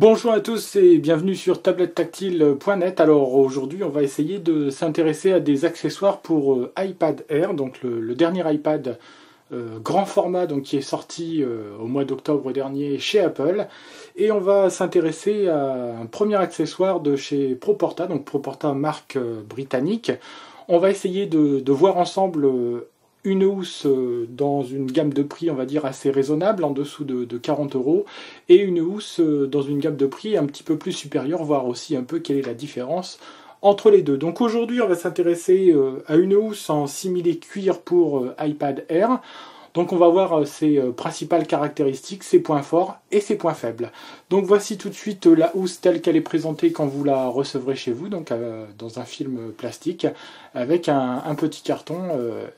Bonjour à tous et bienvenue sur tablettactile.net. Alors aujourd'hui on va essayer de s'intéresser à des accessoires pour iPad Air, donc le dernier iPad grand format donc, qui est sorti au mois d'octobre dernier chez Apple. Et on va s'intéresser à un premier accessoire de chez Proporta, donc Proporta marque britannique. On va essayer de voir ensemble une housse dans une gamme de prix, on va dire, assez raisonnable, en dessous de 40 €, et une housse dans une gamme de prix un petit peu plus supérieure, voir aussi un peu quelle est la différence entre les deux. Donc aujourd'hui, on va s'intéresser à une housse en simili cuir pour iPad Air. Donc on va voir ses principales caractéristiques, ses points forts et ses points faibles. Donc voici tout de suite la housse telle qu'elle est présentée quand vous la recevrez chez vous, donc dans un film plastique, avec un petit carton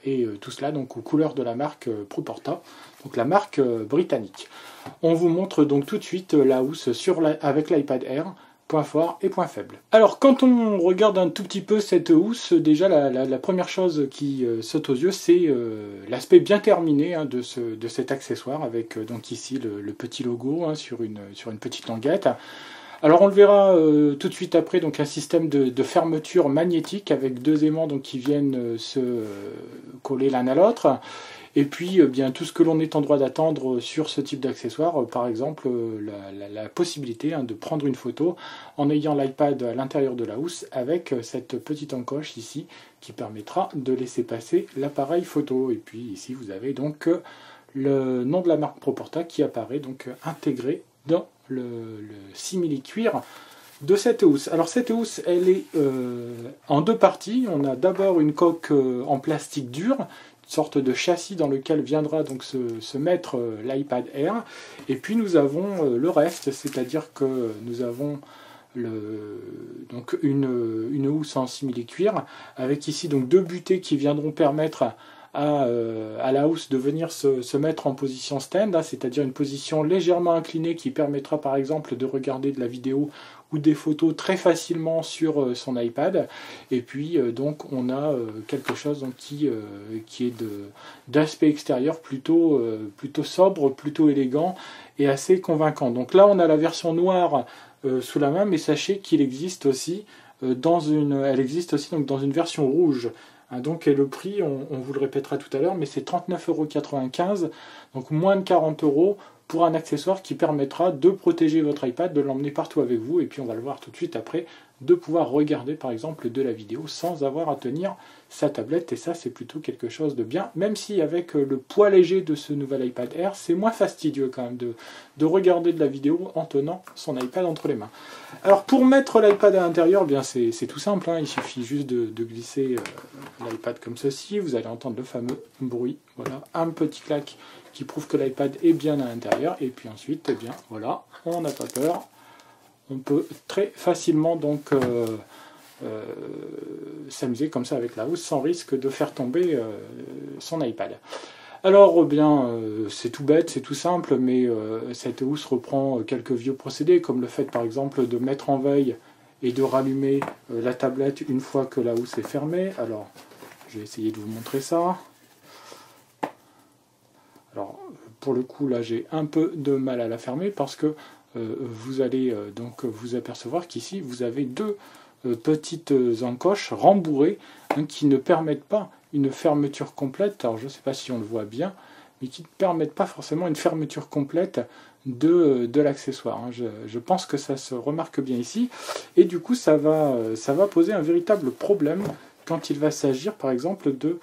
et tout cela donc aux couleurs de la marque Proporta, donc la marque britannique. On vous montre donc tout de suite la housse avec l'iPad Air. Point fort et point faible. Alors quand on regarde un tout petit peu cette housse, déjà la première chose qui saute aux yeux, c'est l'aspect bien terminé de cet accessoire, avec donc ici le petit logo sur une petite languette. Alors on le verra tout de suite après, donc un système de fermeture magnétique avec deux aimants donc, qui viennent se coller l'un à l'autre. Et puis bien tout ce que l'on est en droit d'attendre sur ce type d'accessoire, par exemple la possibilité de prendre une photo en ayant l'iPad à l'intérieur de la housse avec cette petite encoche ici qui permettra de laisser passer l'appareil photo. Et puis ici vous avez donc le nom de la marque Proporta qui apparaît donc intégré dans le simili-cuir de cette housse. Alors cette housse, elle est en deux parties. On a d'abord une coque en plastique dur, sorte de châssis dans lequel viendra donc se mettre l'iPad Air, et puis nous avons le reste, c'est-à-dire que nous avons donc une housse en simili-cuir avec ici donc deux butées qui viendront permettre à la housse de venir se mettre en position stand, c'est-à-dire une position légèrement inclinée qui permettra par exemple de regarder de la vidéo ou des photos très facilement sur son iPad. Et puis donc on a quelque chose donc, qui est d'aspect extérieur plutôt sobre, plutôt élégant et assez convaincant. Donc là on a la version noire sous la main, mais sachez qu'il existe aussi elle existe aussi donc dans une version rouge. Donc et le prix, on vous le répétera tout à l'heure, mais c'est 39,95 €, donc moins de 40 € pour un accessoire qui permettra de protéger votre iPad, de l'emmener partout avec vous, et puis on va le voir tout de suite après, de pouvoir regarder par exemple de la vidéo sans avoir à tenir sa tablette, et ça c'est plutôt quelque chose de bien, même si avec le poids léger de ce nouvel iPad Air, c'est moins fastidieux quand même de regarder de la vidéo en tenant son iPad entre les mains. Alors pour mettre l'iPad à l'intérieur, bien c'est tout simple, il suffit juste de glisser l'iPad comme ceci, vous allez entendre le fameux bruit, voilà, un petit clac qui prouve que l'iPad est bien à l'intérieur, et puis ensuite, eh bien voilà, on n'a pas peur, on peut très facilement donc s'amuser comme ça avec la housse sans risque de faire tomber son iPad. Alors bien c'est tout bête, c'est tout simple, mais cette housse reprend quelques vieux procédés, comme le fait par exemple de mettre en veille et de rallumer la tablette une fois que la housse est fermée. Alors je vais essayer de vous montrer ça. Alors pour le coup là j'ai un peu de mal à la fermer parce que vous allez donc vous apercevoir qu'ici vous avez deux petites encoches rembourrées qui ne permettent pas une fermeture complète. Alors je ne sais pas si on le voit bien, mais qui ne permettent pas forcément une fermeture complète de l'accessoire. Je pense que ça se remarque bien ici, et du coup ça va poser un véritable problème quand il va s'agir par exemple de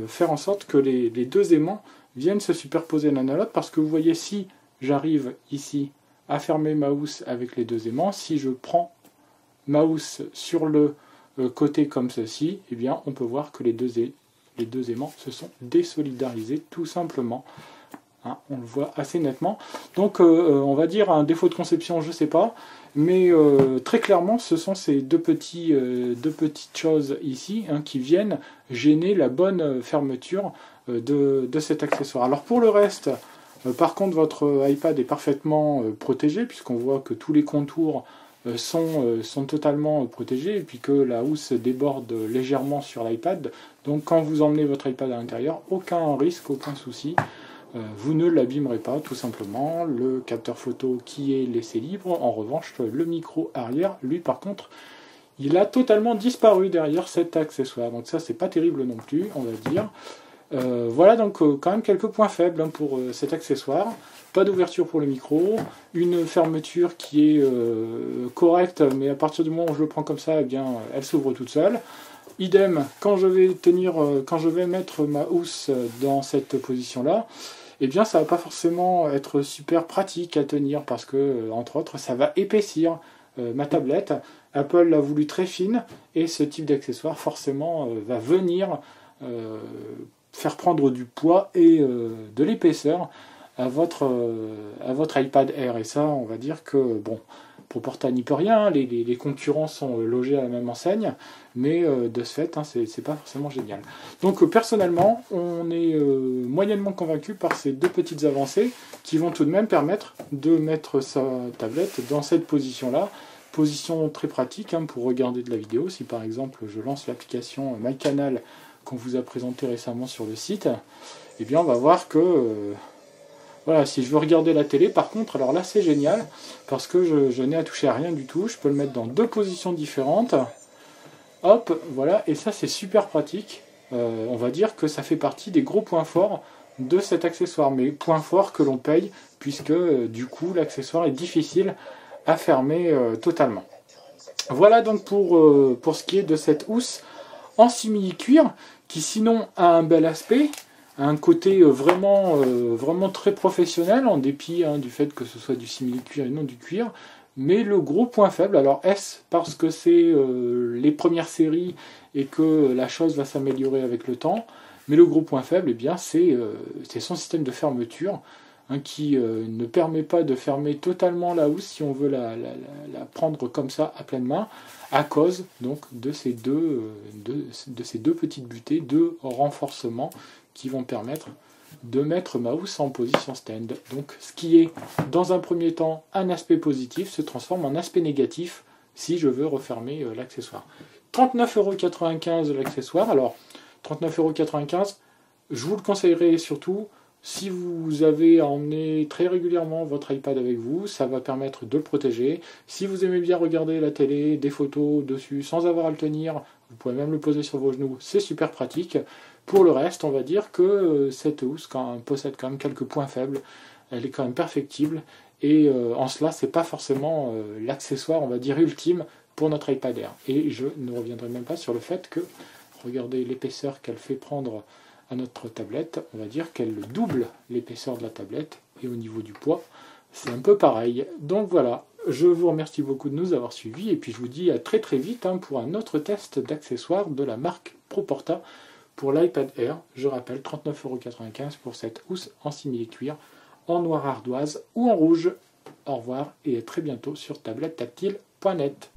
faire en sorte que les deux aimants viennent se superposer l'un à l'autre, parce que vous voyez, si j'arrive ici à fermer ma housse avec les deux aimants, si je prends ma housse sur le côté comme ceci, eh bien on peut voir que les deux aimants se sont désolidarisés tout simplement. On le voit assez nettement. Donc on va dire un défaut de conception, je ne sais pas, mais très clairement ce sont ces deux petites choses ici qui viennent gêner la bonne fermeture de cet accessoire. Alors pour le reste, par contre votre iPad est parfaitement protégé, puisqu'on voit que tous les contours sont totalement protégés, et puis que la housse déborde légèrement sur l'iPad. Donc quand vous emmenez votre iPad à l'intérieur, aucun risque, aucun souci vous ne l'abîmerez pas tout simplement. Le capteur photo qui est laissé libre, en revanche le micro arrière, lui par contre, il a totalement disparu derrière cet accessoire. Donc ça c'est pas terrible non plus, on va dire. Voilà donc quand même quelques points faibles pour cet accessoire. Pas d'ouverture pour le micro, une fermeture qui est correcte, mais à partir du moment où je le prends comme ça, eh bien, elle s'ouvre toute seule. Idem, quand je vais mettre ma housse dans cette position-là, eh bien ça va pas forcément être super pratique à tenir parce que, entre autres, ça va épaissir ma tablette. Apple l'a voulu très fine et ce type d'accessoire forcément va venir faire prendre du poids et de l'épaisseur à votre iPad Air. Et ça, on va dire que, bon, pour Porta n'y peut rien, les concurrents sont logés à la même enseigne, mais de ce fait, c'est pas forcément génial. Donc personnellement, on est moyennement convaincu par ces deux petites avancées qui vont tout de même permettre de mettre sa tablette dans cette position-là. Position très pratique pour regarder de la vidéo. Si par exemple je lance l'application MyCanal qu'on vous a présenté récemment sur le site, eh bien on va voir que voilà, si je veux regarder la télé, par contre, alors là c'est génial, parce que je n'ai à toucher à rien du tout, je peux le mettre dans deux positions différentes, hop, voilà, et ça c'est super pratique, on va dire que ça fait partie des gros points forts de cet accessoire, mais points forts que l'on paye, puisque du coup l'accessoire est difficile à fermer totalement. Voilà donc pour ce qui est de cette housse en simili-cuir, qui sinon a un bel aspect, un côté vraiment très professionnel, en dépit du fait que ce soit du simili-cuir et non du cuir. Mais le gros point faible, alors est-ce parce que c'est les premières séries et que la chose va s'améliorer avec le temps, mais le gros point faible, eh bien, c'est son système de fermeture, qui ne permet pas de fermer totalement la housse si on veut la prendre comme ça à pleine main, à cause donc de ces deux petites butées de renforcement qui vont permettre de mettre ma housse en position stand. Donc ce qui est dans un premier temps un aspect positif se transforme en aspect négatif si je veux refermer l'accessoire. 39,95 € l'accessoire. Alors 39,95 €, je vous le conseillerais surtout si vous avez à emmener très régulièrement votre iPad avec vous, ça va permettre de le protéger. Si vous aimez bien regarder la télé, des photos dessus sans avoir à le tenir, vous pouvez même le poser sur vos genoux, c'est super pratique. Pour le reste, on va dire que cette housse possède quand même quelques points faibles. Elle est quand même perfectible et en cela, c'est pas forcément l'accessoire, on va dire, ultime pour notre iPad Air. Et je ne reviendrai même pas sur le fait que, regardez l'épaisseur qu'elle fait prendre à notre tablette, on va dire qu'elle double l'épaisseur de la tablette, et au niveau du poids, c'est un peu pareil. Donc voilà, je vous remercie beaucoup de nous avoir suivis, et puis je vous dis à très très vite pour un autre test d'accessoires de la marque Proporta pour l'iPad Air. Je rappelle, 39,95 € pour cette housse en simili-cuir, en noir ardoise ou en rouge. Au revoir et à très bientôt sur tablettactile.net.